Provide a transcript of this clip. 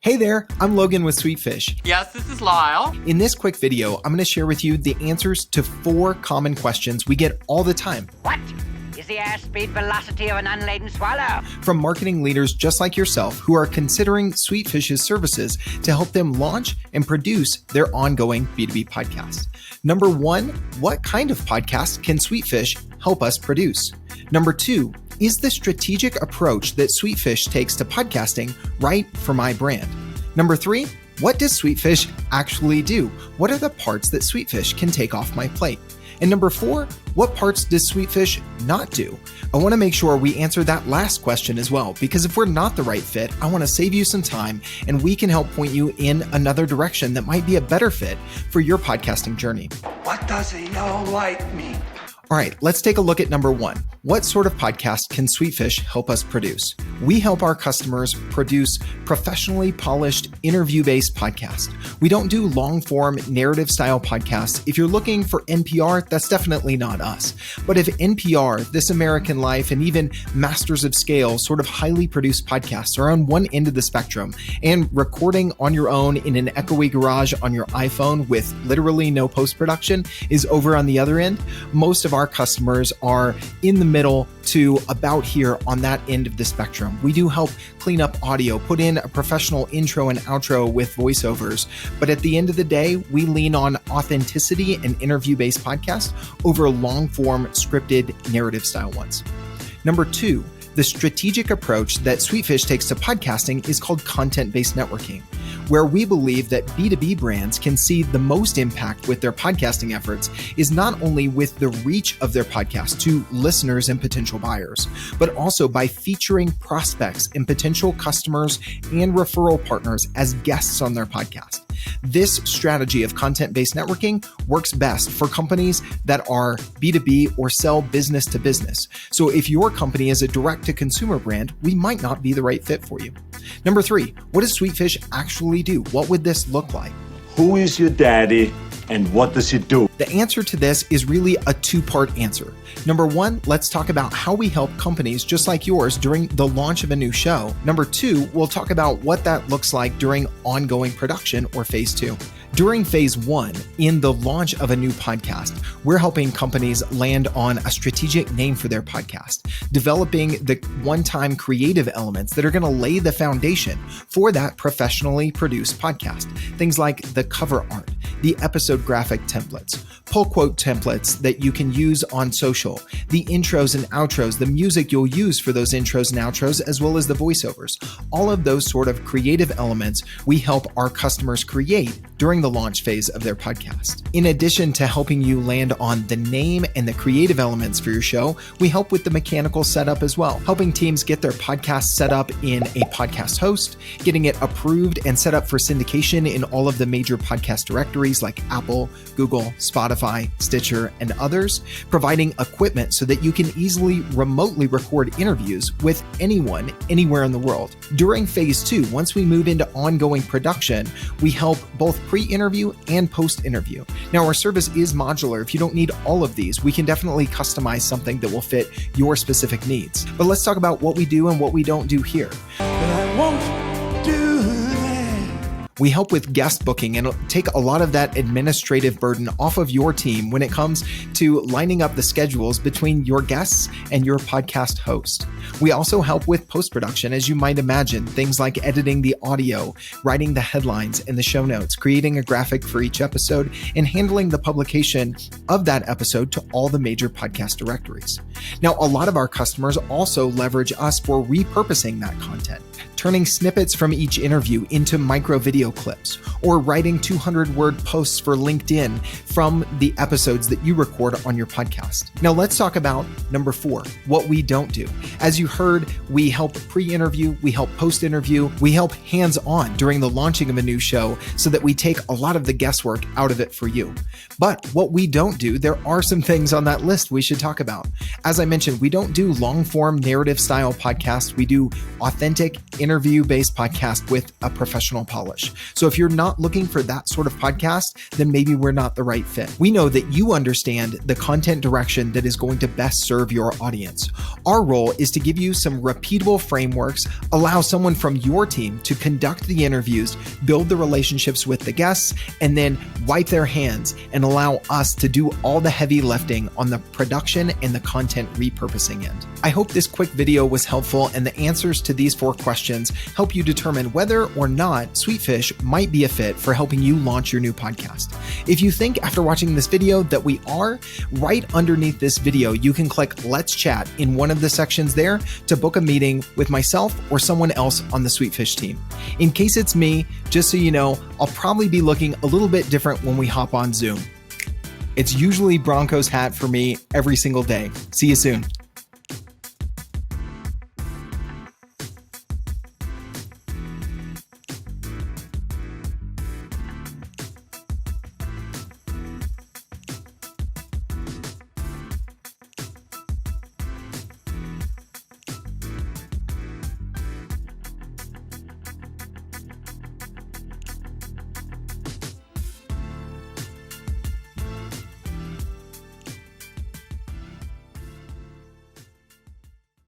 Hey there, I'm Logan with Sweetfish. Yes, this is Lyle. In this quick video, I'm going to share with you the answers to 4 common questions we get all the time. What is the airspeed velocity of an unladen swallow? From marketing leaders just like yourself who are considering Sweetfish's services to help them launch and produce their ongoing B2B podcast. Number 1, what kind of podcast can Sweetfish help us produce? Number 2, is the strategic approach that Sweetfish takes to podcasting right for my brand? Number 3, what does Sweetfish actually do? What are the parts that Sweetfish can take off my plate? And number 4, what parts does Sweetfish not do? I want to make sure we answer that last question as well, because if we're not the right fit, I want to save you some time and we can help point you in another direction that might be a better fit for your podcasting journey. What does a yellow light mean? All right, let's take a look at number 1. What sort of podcast can Sweetfish help us produce? We help our customers produce professionally polished interview-based podcasts. We don't do long-form narrative-style podcasts. If you're looking for NPR, that's definitely not us. But if NPR, This American Life, and even Masters of Scale sort of highly produced podcasts are on one end of the spectrum, and recording on your own in an echoey garage on your iPhone with literally no post-production is over on the other end, most of our customers are in the middle to about here on that end of the spectrum. We do help clean up audio, put in a professional intro and outro with voiceovers, but at the end of the day, we lean on authenticity and interview-based podcasts over long-form scripted narrative-style ones. Number 2, the strategic approach that Sweetfish takes to podcasting is called content-based networking, where we believe that B2B brands can see the most impact with their podcasting efforts is not only with the reach of their podcast to listeners and potential buyers, but also by featuring prospects and potential customers and referral partners as guests on their podcast. This strategy of content-based networking works best for companies that are B2B or sell business to business. So if your company is a direct-to-consumer brand, we might not be the right fit for you. Number 3, what does Sweetfish actually do? What would this look like? Who is your daddy and what does he do? The answer to this is really a 2-part answer. Number 1, let's talk about how we help companies just like yours during the launch of a new show. Number 2, we'll talk about what that looks like during ongoing production or phase 2. During phase 1, in the launch of a new podcast, we're helping companies land on a strategic name for their podcast, developing the one-time creative elements that are going to lay the foundation for that professionally produced podcast. Things like the cover art, the episode graphic templates, pull quote templates that you can use on social, the intros and outros, the music you'll use for those intros and outros, as well as the voiceovers. All of those sort of creative elements we help our customers create during the launch phase of their podcast. In addition to helping you land on the name and the creative elements for your show, we help with the mechanical setup as well, helping teams get their podcast set up in a podcast host, getting it approved and set up for syndication in all of the major podcast directories like Apple, Google, Spotify, Stitcher, and others, providing equipment so that you can easily remotely record interviews with anyone, anywhere in the world. During phase 2, once we move into ongoing production, we help both pre-interview and post-interview. Now, our service is modular. If you don't need all of these, we can definitely customize something that will fit your specific needs. But let's talk about what we do and what we don't do here. I won't do that. We help with guest booking and take a lot of that administrative burden off of your team when it comes to lining up the schedules between your guests and your podcast host. We also help with post-production, as you might imagine, things like editing the audio, writing the headlines and the show notes, creating a graphic for each episode, and handling the publication of that episode to all the major podcast directories. Now, a lot of our customers also leverage us for repurposing that content, turning snippets from each interview into micro video clips, or writing 200-word posts for LinkedIn from the episodes that you record on your podcast. Now let's talk about number 4, what we don't do. As you heard, we help pre-interview, we help post-interview, we help hands-on during the launching of a new show so that we take a lot of the guesswork out of it for you. But what we don't do, there are some things on that list we should talk about. As I mentioned, we don't do long-form narrative-style podcasts. We do authentic interview-based podcasts with a professional polish. So if you're not not looking for that sort of podcast, then maybe we're not the right fit. We know that you understand the content direction that is going to best serve your audience. Our role is to give you some repeatable frameworks, allow someone from your team to conduct the interviews, build the relationships with the guests, and then wipe their hands and allow us to do all the heavy lifting on the production and the content repurposing end. I hope this quick video was helpful and the answers to these 4 questions help you determine whether or not Sweetfish might be a fit for helping you launch your new podcast. If you think after watching this video that we are, right underneath this video, you can click Let's Chat in one of the sections there to book a meeting with myself or someone else on the Sweetfish team. In case it's me, just so you know, I'll probably be looking a little bit different when we hop on Zoom. It's usually Broncos hat for me every single day. See you soon.